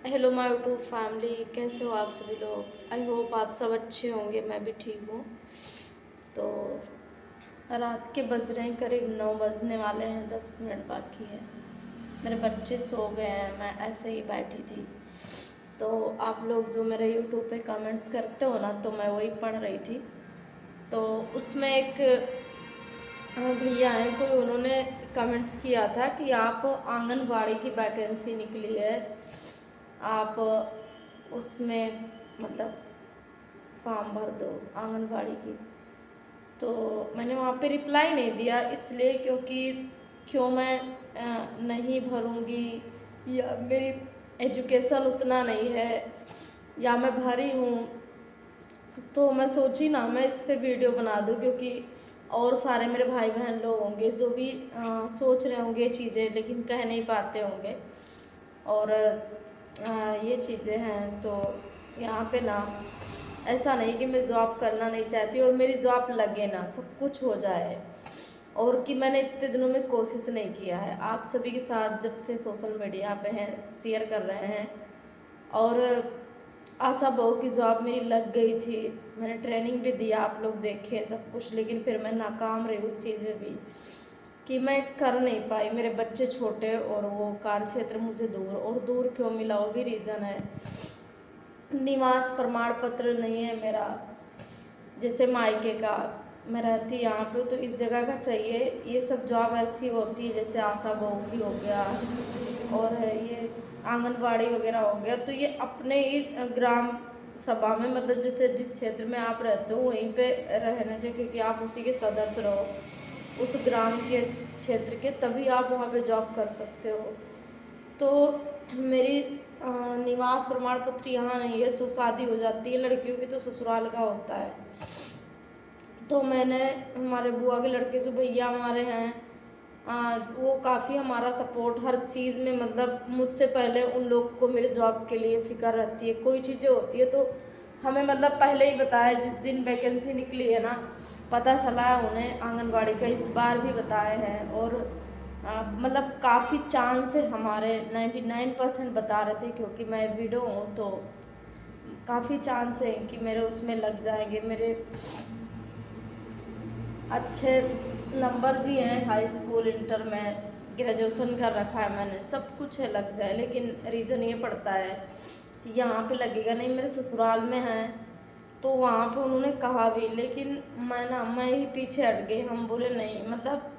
Hello my YouTube family, कैसे हो आप सभी लोग। आई होप आप सब अच्छे होंगे, मैं भी ठीक हूँ। तो रात के बज रहे हैं करीब 9 बजने वाले हैं, 10 मिनट बाकी है। मेरे बच्चे सो गए हैं, मैं ऐसे ही बैठी थी। तो आप लोग जो मेरे यूट्यूब पे कमेंट्स करते हो ना, तो मैं वही पढ़ रही थी। तो उसमें एक भैया हैं, कोई उन्होंने कमेंट्स किया था कि आप आंगनबाड़ी की वैकेंसी निकली है, आप उसमें मतलब फॉर्म भर दो आंगनबाड़ी की। तो मैंने वहाँ पे रिप्लाई नहीं दिया, इसलिए क्योंकि क्यों मैं नहीं भरूँगी, या मेरी एजुकेशन उतना नहीं है, या मैं भरी हूँ। तो मैं सोची ना मैं इस पे वीडियो बना दूँ, क्योंकि और सारे मेरे भाई बहन लोग होंगे जो भी सोच रहे होंगे चीज़ें, लेकिन कह नहीं पाते होंगे। और ये चीज़ें हैं। तो यहाँ पे ना ऐसा नहीं कि मैं जॉब करना नहीं चाहती और मेरी जॉब लगे ना, सब कुछ हो जाए, और कि मैंने इतने दिनों में कोशिश नहीं किया है। आप सभी के साथ जब से सोशल मीडिया पे हैं शेयर कर रहे हैं, और आशा बहू की जॉब मेरी लग गई थी, मैंने ट्रेनिंग भी दिया, आप लोग देखे सब कुछ, लेकिन फिर मैं नाकाम रही उस चीज़ में भी कि मैं कर नहीं पाई। मेरे बच्चे छोटे और वो कार्य क्षेत्र मुझे दूर, और दूर क्यों मिला वो भी रीज़न है, निवास प्रमाण पत्र नहीं है मेरा। जैसे मायके का मैं रहती यहाँ पे, तो इस जगह का चाहिए। ये सब जॉब ऐसी होती है जैसे आशा बहू की हो गया, और है ये आंगनबाड़ी वगैरह हो गया, तो ये अपने ही ग्राम सभा में, मतलब जैसे जिस क्षेत्र में आप रहते हो वहीं पे रहना चाहिए, क्योंकि आप उसी के सदस्य रहो उस ग्राम के क्षेत्र के, तभी आप वहाँ पे जॉब कर सकते हो। तो मेरी निवास प्रमाण पत्र यहाँ नहीं है, सो शादी हो जाती है लड़कियों की तो ससुराल का होता है। तो मैंने हमारे बुआ के लड़के जो भैया हमारे हैं, वो काफ़ी हमारा सपोर्ट हर चीज़ में, मतलब मुझसे पहले उन लोग को मेरे जॉब के लिए फ़िक्र रहती है। कोई चीज़ें होती है तो हमें मतलब पहले ही बताया, जिस दिन वैकेंसी निकली है ना, पता चला है उन्हें आंगनबाड़ी का, इस बार भी बताए हैं। और मतलब काफ़ी चांस है हमारे, 99% बता रहे थे, क्योंकि मैं विडो हूँ तो काफ़ी चांस है कि मेरे उसमें लग जाएंगे। मेरे अच्छे नंबर भी हैं, हाई स्कूल इंटर में ग्रेजुएशन कर रखा है मैंने, सब कुछ है, लग जाए। लेकिन रीज़न ये पड़ता है कि यहाँ पे लगेगा नहीं, मेरे ससुराल में है तो वहाँ पे उन्होंने कहा भी, लेकिन मैं ही पीछे हट गई। हम बोले नहीं, मतलब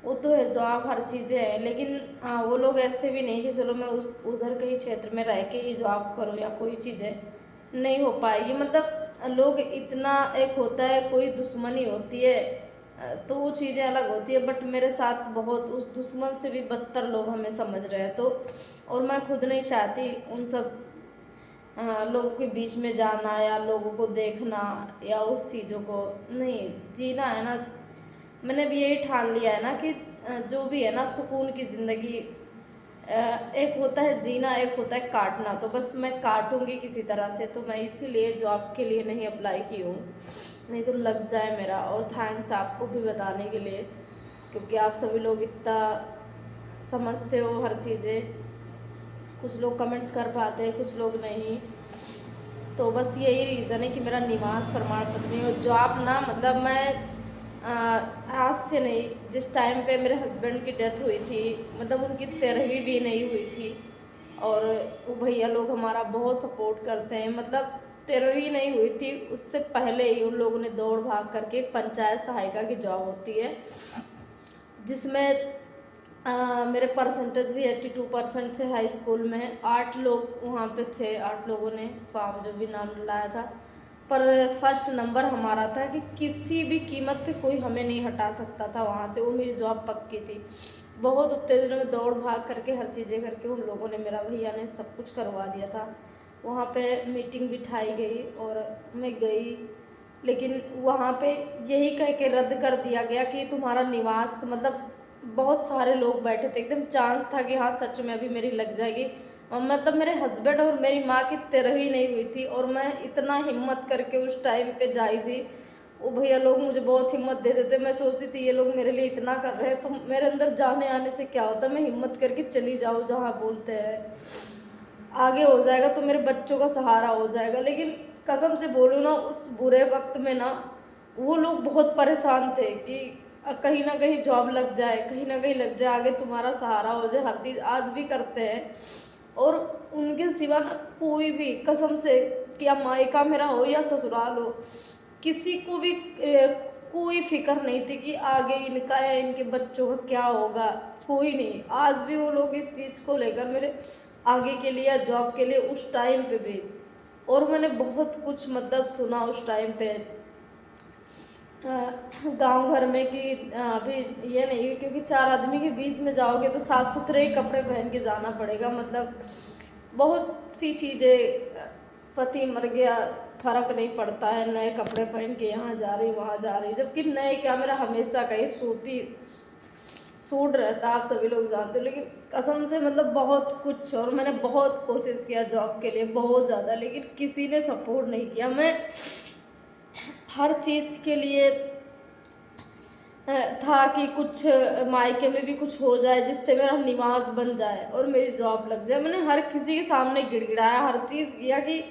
वो तो है जॉब, हर चीज़ें हैं, लेकिन हाँ वो लोग ऐसे भी नहीं कि चलो मैं उस उधर के ही क्षेत्र में रह के ही जॉब करूँ या कोई चीज़ें नहीं हो पाएगी। मतलब लोग इतना, एक होता है कोई दुश्मनी होती है तो वो चीज़ें अलग होती है, बट मेरे साथ बहुत उस दुश्मन से भी बदतर लोग हमें समझ रहे हैं। तो और मैं खुद नहीं चाहती उन सब लोगों के बीच में जाना, या लोगों को देखना, या उस चीज़ों को नहीं जीना है ना। मैंने भी यही ठान लिया है ना कि जो भी है ना सुकून की ज़िंदगी, एक होता है जीना, एक होता है काटना, तो बस मैं काटूंगी किसी तरह से। तो मैं इसीलिए जॉब के लिए नहीं अप्लाई की हूँ, नहीं तो लग जाए मेरा। और थैंक्स आपको भी बताने के लिए, क्योंकि आप सभी लोग इतना समझते हो हर चीज़ें। कुछ लोग कमेंट्स कर पाते हैं, कुछ लोग नहीं। तो बस यही रीज़न है कि मेरा निवास प्रमाण पत्र नहीं हो। जॉब ना, मतलब मैं आज से नहीं, जिस टाइम पे मेरे हस्बैंड की डेथ हुई थी, मतलब उनकी 13वीं भी नहीं हुई थी, और वो भैया लोग हमारा बहुत सपोर्ट करते हैं। मतलब 13वीं नहीं हुई थी उससे पहले ही उन लोगों ने दौड़ भाग करके, पंचायत सहायिका की जॉब होती है जिसमें मेरे परसेंटेज भी 82% थे हाई स्कूल में। 8 लोग वहाँ पे थे, 8 लोगों ने फॉर्म जो भी नाम लाया था, पर फर्स्ट नंबर हमारा था कि किसी भी कीमत पे कोई हमें नहीं हटा सकता था वहाँ से। वो मेरी जॉब पक्की थी। बहुत उतने दिनों में दौड़ भाग करके हर चीज़ें करके उन लोगों ने, मेरा भैया ने सब कुछ करवा दिया था। वहाँ पे मीटिंग बिठाई गई और मैं गई, लेकिन वहाँ पे यही कह के रद्द कर दिया गया कि तुम्हारा निवास, मतलब बहुत सारे लोग बैठे थे, एकदम चांस था कि हाँ सच में अभी मेरी लग जाएगी। और मतलब मेरे हस्बैंड और मेरी माँ की 13वीं नहीं हुई थी, और मैं इतना हिम्मत करके उस टाइम पे जाई थी। वो भैया लोग मुझे बहुत हिम्मत देते थे, मैं सोचती थी ये लोग मेरे लिए इतना कर रहे हैं तो मेरे अंदर जाने आने से क्या होता, मैं हिम्मत करके चली जाऊँ जहाँ बोलते हैं। आगे हो जाएगा तो मेरे बच्चों का सहारा हो जाएगा। लेकिन कसम से बोलूँ ना, उस बुरे वक्त में ना वो लोग बहुत परेशान थे कि कहीं ना कहीं जॉब लग जाए, कहीं ना कहीं लग जाए, आगे तुम्हारा सहारा हो जाए। हर चीज़ आज भी करते हैं। और उनके सिवा ना कोई भी, कसम से, या मायका मेरा हो या ससुराल हो, किसी को भी कोई फिक्र नहीं थी कि आगे इनका या इनके बच्चों का क्या होगा। कोई नहीं। आज भी वो लोग इस चीज़ को लेकर मेरे आगे के लिए या जॉब के लिए उस टाइम पे भी, और मैंने बहुत कुछ मतलब सुना उस टाइम पे गांव घर में कि अभी ये नहीं है, क्योंकि 4 आदमी के बीच में जाओगे तो साफ सुथरे ही कपड़े पहन के जाना पड़ेगा। मतलब बहुत सी चीज़ें, पति मर गया फर्क नहीं पड़ता है, नए कपड़े पहन के यहाँ जा रही वहाँ जा रही, जबकि नए क्या, मेरा हमेशा का ही सूती सूट रहता, आप सभी लोग जानते हो। लेकिन कसम से मतलब बहुत कुछ, और मैंने बहुत कोशिश किया जॉब के लिए, बहुत ज़्यादा, लेकिन किसी ने सपोर्ट नहीं किया। मैं हर चीज़ के लिए था कि कुछ मायके में भी कुछ हो जाए जिससे मेरा निवास बन जाए और मेरी जॉब लग जाए। मैंने हर किसी के सामने गिड़गिड़ाया, हर चीज़ किया कि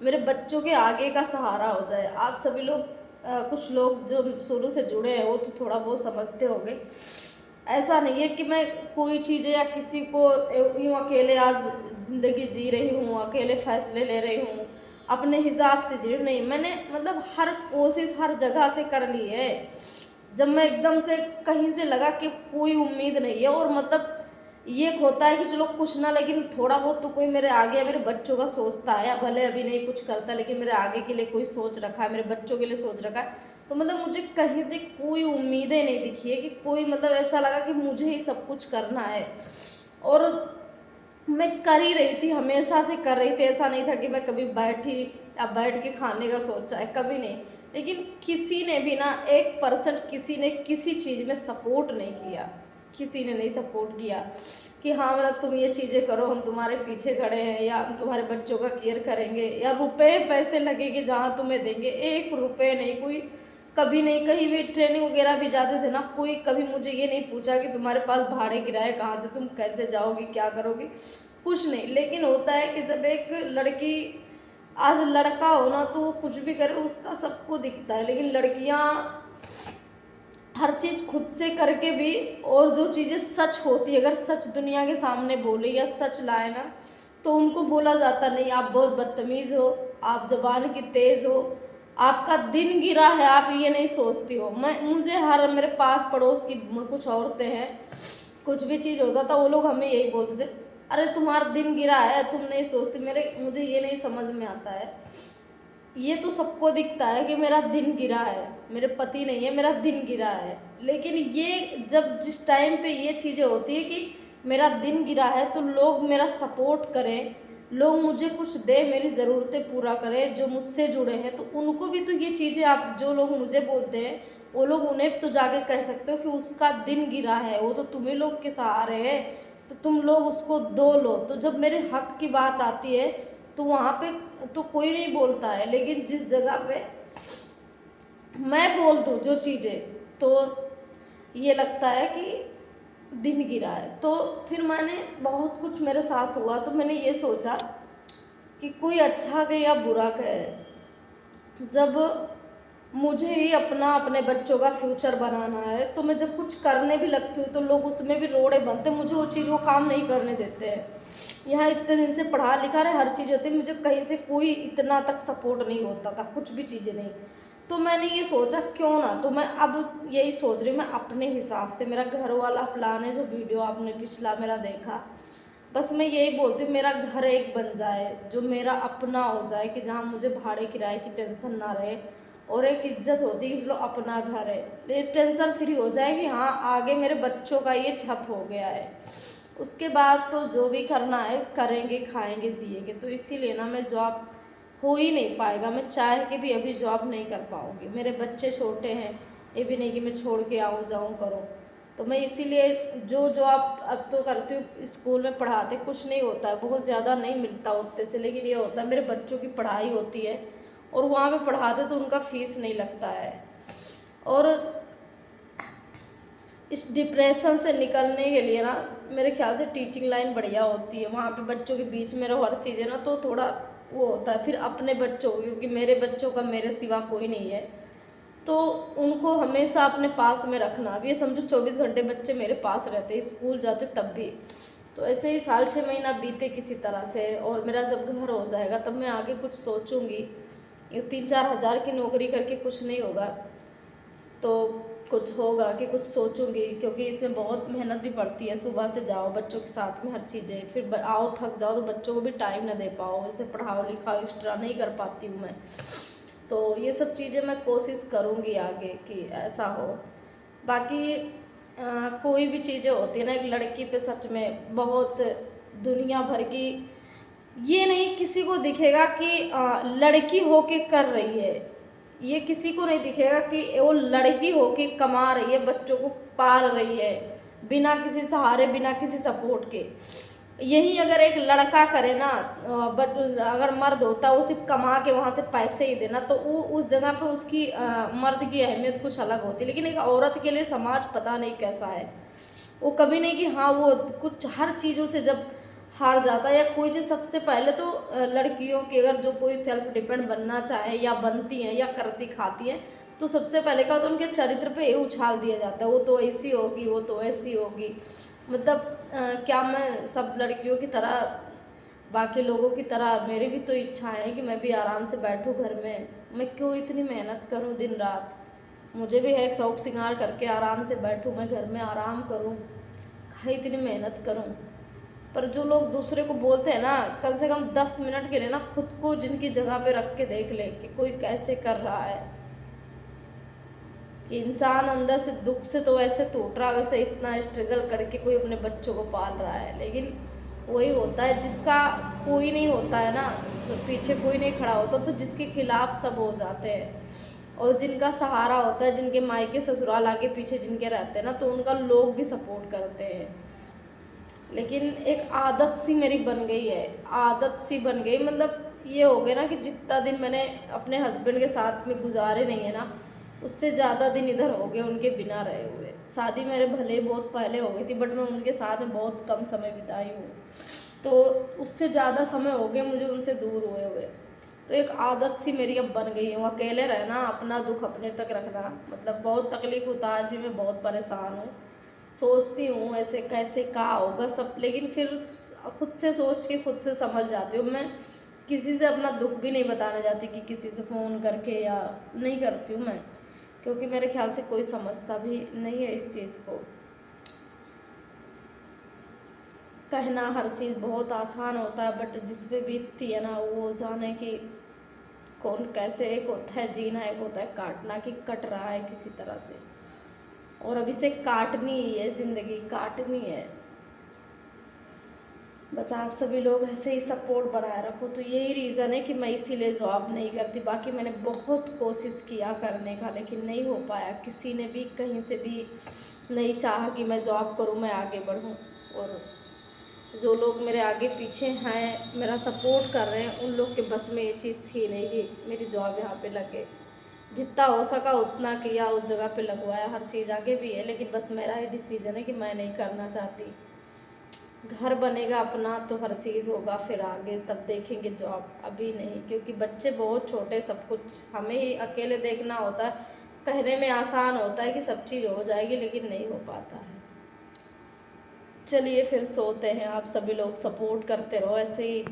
मेरे बच्चों के आगे का सहारा हो जाए। आप सभी लोग कुछ लोग जो शुरू से जुड़े हैं वो तो थोड़ा बहुत समझते होंगे। ऐसा नहीं है कि मैं कोई चीज़ें या किसी को यूँ अकेले आज ज़िंदगी जी रही हूँ, अकेले फैसले ले रही हूँ, अपने हिसाब से जी, नहीं। मैंने मतलब हर कोशिश हर जगह से कर ली है। जब मैं एकदम से कहीं से लगा कि कोई उम्मीद नहीं है, और मतलब ये होता है कि चलो कुछ ना, लेकिन थोड़ा बहुत तो कोई मेरे आगे मेरे बच्चों का सोचता है, या भले अभी नहीं कुछ करता लेकिन मेरे आगे के लिए कोई सोच रखा है, मेरे बच्चों के लिए सोच रखा है। तो मतलब मुझे कहीं से कोई उम्मीदें नहीं दिखी है कि कोई, मतलब ऐसा लगा कि मुझे ही सब कुछ करना है। और मैं कर ही रही थी, हमेशा से कर रही थी। ऐसा नहीं था कि मैं कभी बैठी या बैठ के खाने का सोचा है, कभी नहीं। लेकिन किसी ने भी ना 1% किसी ने किसी चीज़ में सपोर्ट नहीं किया, किसी ने नहीं सपोर्ट किया कि हाँ मतलब तुम ये चीज़ें करो, हम तुम्हारे पीछे खड़े हैं, या हम तुम्हारे बच्चों का केयर करेंगे, या रुपए पैसे लगेंगे जहाँ तुम्हें देंगे। 1 रुपये नहीं, कोई कभी नहीं। कहीं भी ट्रेनिंग वगैरह भी जाते थे ना, कोई कभी मुझे ये नहीं पूछा कि तुम्हारे पास भाड़े किराए कहाँ से, तुम कैसे जाओगी, क्या करोगी, कुछ नहीं। लेकिन होता है कि जब एक लड़की, आज लड़का हो ना तो वो कुछ भी करे उसका सबको दिखता है, लेकिन लड़कियां हर चीज़ खुद से करके भी, और जो चीज़ें सच होती है, अगर सच दुनिया के सामने बोले या सच लाए ना, तो उनको बोला जाता नहीं, आप बहुत बदतमीज़ हो, आप जबान की तेज़ हो, आपका दिन गिरा है, आप ये नहीं सोचती हो। मुझे हर मेरे पास पड़ोस की कुछ औरतें हैं, कुछ भी चीज़ होता था वो लोग हमें यही बोलते थे, अरे तुम्हारा दिन गिरा है, तुम नहीं सोचती। मुझे ये नहीं समझ में आता है, ये तो सबको दिखता है कि मेरा दिन गिरा है, मेरे पति नहीं है, मेरा दिन गिरा है। लेकिन ये जब जिस टाइम पे ये चीज़ें होती है कि मेरा दिन गिरा है, तो लोग मेरा सपोर्ट करें, लोग मुझे कुछ दे, मेरी ज़रूरतें पूरा करें, जो मुझसे जुड़े हैं, तो उनको भी तो ये चीज़ें, आप जो लोग मुझे बोलते हैं वो लोग उन्हें तो जाके कह सकते हो कि उसका दिन गिरा है, वो तो तुम्हें लोग के सहारे है, तो तुम लोग उसको दो लो। तो जब मेरे हक की बात आती है तो वहाँ पे तो कोई नहीं बोलता है, लेकिन जिस जगह पे मैं बोल दूँ जो चीज़ें, तो ये लगता है कि दिन गिरा है। तो फिर मैंने बहुत कुछ मेरे साथ हुआ, तो मैंने ये सोचा कि कोई अच्छा कहे या बुरा कहे, जब मुझे ही अपने बच्चों का फ्यूचर बनाना है, तो मैं जब कुछ करने भी लगती हूँ तो लोग उसमें भी रोड़े बनते, मुझे वो चीज़ वो काम नहीं करने देते हैं। यहाँ इतने दिन से पढ़ा लिखा रहे, हर चीज़ होती है, मुझे कहीं से कोई इतना तक सपोर्ट नहीं होता था, कुछ भी चीज़ें नहीं। तो मैंने ये सोचा क्यों ना, तो मैं अब यही सोच रही हूँ, मैं अपने हिसाब से, मेरा घर वाला प्लान है, जो वीडियो आपने पिछला मेरा देखा, बस मैं यही बोलती हूँ, मेरा घर एक बन जाए जो मेरा अपना हो जाए, कि जहाँ मुझे भाड़े किराए की टेंशन ना रहे, और एक इज्जत होती है कि चलो अपना घर है, ये टेंशन फ्री हो जाए कि हाँ आगे मेरे बच्चों का ये छत हो गया है। उसके बाद तो जो भी करना है करेंगे, खाएंगे, जिएंगे। तो इसीलिए ना मैं जॉब हो ही नहीं पाएगा, मैं चाह के भी अभी जॉब नहीं कर पाऊँगी, मेरे बच्चे छोटे हैं, ये भी नहीं कि मैं छोड़ के आऊँ जाऊँ करूँ। तो मैं इसीलिए जो जॉब अब तो करती हूँ, स्कूल में पढ़ाते कुछ नहीं होता है, बहुत ज़्यादा नहीं मिलता उतने से, लेकिन ये होता है मेरे बच्चों की पढ़ाई होती है, और वहाँ पे पढ़ाते तो उनका फीस नहीं लगता है। और इस डिप्रेशन से निकलने के लिए ना मेरे ख्याल से टीचिंग लाइन बढ़िया होती है, वहाँ पे बच्चों के बीच में रहो, हर चीज़ है ना, तो थोड़ा वो होता है। फिर अपने बच्चों, क्योंकि मेरे बच्चों का मेरे सिवा कोई नहीं है, तो उनको हमेशा अपने पास में रखना। अब ये समझो 24 घंटे बच्चे मेरे पास रहते, स्कूल जाते तब भी। तो ऐसे ही 6.5 महीना बीते किसी तरह से, और मेरा जब घर हो जाएगा तब मैं आगे कुछ सोचूंगी। ये 3-4 हज़ार की नौकरी करके कुछ नहीं होगा, तो कुछ होगा कि कुछ सोचूंगी, क्योंकि इसमें बहुत मेहनत भी पड़ती है। सुबह से जाओ बच्चों के साथ में हर चीज़ें, फिर आओ थक जाओ तो बच्चों को भी टाइम ना दे पाओ, जैसे पढ़ाओ लिखाओ एक्स्ट्रा नहीं कर पाती हूँ मैं। तो ये सब चीज़ें मैं कोशिश करूँगी आगे कि ऐसा हो। बाकी कोई भी चीज़ें होती है ना, एक लड़की पे सच में बहुत दुनिया भर की, ये नहीं किसी को दिखेगा कि लड़की होके कर रही है, ये किसी को नहीं दिखेगा कि वो लड़की होके कमा रही है, बच्चों को पाल रही है बिना किसी सहारे, बिना किसी सपोर्ट के। यही अगर एक लड़का करे ना, बट अगर मर्द होता वो सिर्फ कमा के वहाँ से पैसे ही देना, तो वो उस जगह पे उसकी मर्द की अहमियत कुछ अलग होती। लेकिन एक औरत के लिए समाज पता नहीं कैसा है, वो कभी नहीं कि हाँ वो कुछ हर चीज़ों से जब हार जाता है या कोई चीज़, सबसे पहले तो लड़कियों की अगर जो कोई सेल्फ डिपेंड बनना चाहे या बनती हैं या करती खाती हैं, तो सबसे पहले का तो उनके चरित्र पे ये उछाल दिया जाता है, वो तो ऐसी होगी, वो तो ऐसी होगी। मतलब क्या मैं सब लड़कियों की तरह, बाकी लोगों की तरह मेरी भी तो इच्छा है कि मैं भी आराम से बैठूं घर में, मैं क्यों इतनी मेहनत करूं दिन रात। मुझे भी है शौक श्रृंगार करके आराम से बैठूं, मैं घर में आराम करूं, खाई इतनी मेहनत करूं। पर जो लोग दूसरे को बोलते हैं ना, कम से कम 10 मिनट के लिए ना खुद को जिनकी जगह पे रख के देख ले कि कोई कैसे कर रहा है। कि इंसान अंदर से दुख से तो वैसे टूट रहा, वैसे इतना स्ट्रगल करके कोई अपने बच्चों को पाल रहा है। लेकिन वही होता है जिसका कोई नहीं होता है ना, पीछे कोई नहीं खड़ा होता, तो जिसके खिलाफ सब हो जाते हैं। और जिनका सहारा होता है, जिनके मायके ससुराल आगे पीछे जिनके रहते हैं ना, तो उनका लोग भी सपोर्ट करते हैं। लेकिन एक आदत सी मेरी बन गई है, आदत सी बन गई, मतलब ये हो गया ना कि जितना दिन मैंने अपने हस्बैंड के साथ में गुजारे नहीं है ना, उससे ज़्यादा दिन इधर हो गए उनके बिना रहे हुए। शादी मेरे भले बहुत पहले हो गई थी, बट मैं उनके साथ में बहुत कम समय बिताई हूँ, तो उससे ज़्यादा समय हो गया मुझे उनसे दूर हुए हुए। तो एक आदत सी मेरी अब बन गई है, वो अकेले रहना, अपना दुख अपने तक रखना। मतलब बहुत तकलीफ होता है, आज भी मैं बहुत परेशान हूँ, सोचती हूँ ऐसे कैसे क्या होगा सब, लेकिन फिर खुद से सोच के खुद से समझ जाती हूँ। मैं किसी से अपना दुख भी नहीं बताने जाती कि किसी से फ़ोन करके, या नहीं करती हूँ मैं, क्योंकि मेरे ख्याल से कोई समझता भी नहीं है इस चीज़ को। कहना हर चीज़ बहुत आसान होता है, बट जिस पे बीतती है ना वो जाने कि कौन कैसे। एक होता है जीना, एक होता है काटना, कि कट रहा है किसी तरह से, और अब इसे काटनी ही है, ज़िंदगी काटनी है। बस आप सभी लोग ऐसे ही सपोर्ट बनाए रखो, तो यही रीज़न है कि मैं इसीलिए जॉब नहीं करती। बाकी मैंने बहुत कोशिश किया करने का, लेकिन नहीं हो पाया, किसी ने भी कहीं से भी नहीं चाहा कि मैं जॉब करूं, मैं आगे बढ़ूं। और जो लोग मेरे आगे पीछे हैं, मेरा सपोर्ट कर रहे हैं, उन लोग के बस में ये चीज़ थी नहीं कि मेरी जॉब यहाँ पे लगे। जितना हो सका उतना किया, उस जगह पे लगवाया, हर चीज़ आगे भी है, लेकिन बस मेरा ही डिसीजन है कि मैं नहीं करना चाहती। घर बनेगा अपना तो हर चीज़ होगा, फिर आगे तब देखेंगे जॉब, अभी नहीं, क्योंकि बच्चे बहुत छोटे, सब कुछ हमें ही अकेले देखना होता है। कहने में आसान होता है कि सब चीज़ हो जाएगी, लेकिन नहीं हो पाता है। चलिए फिर सोते हैं, आप सभी लोग सपोर्ट करते रहो ऐसे ही।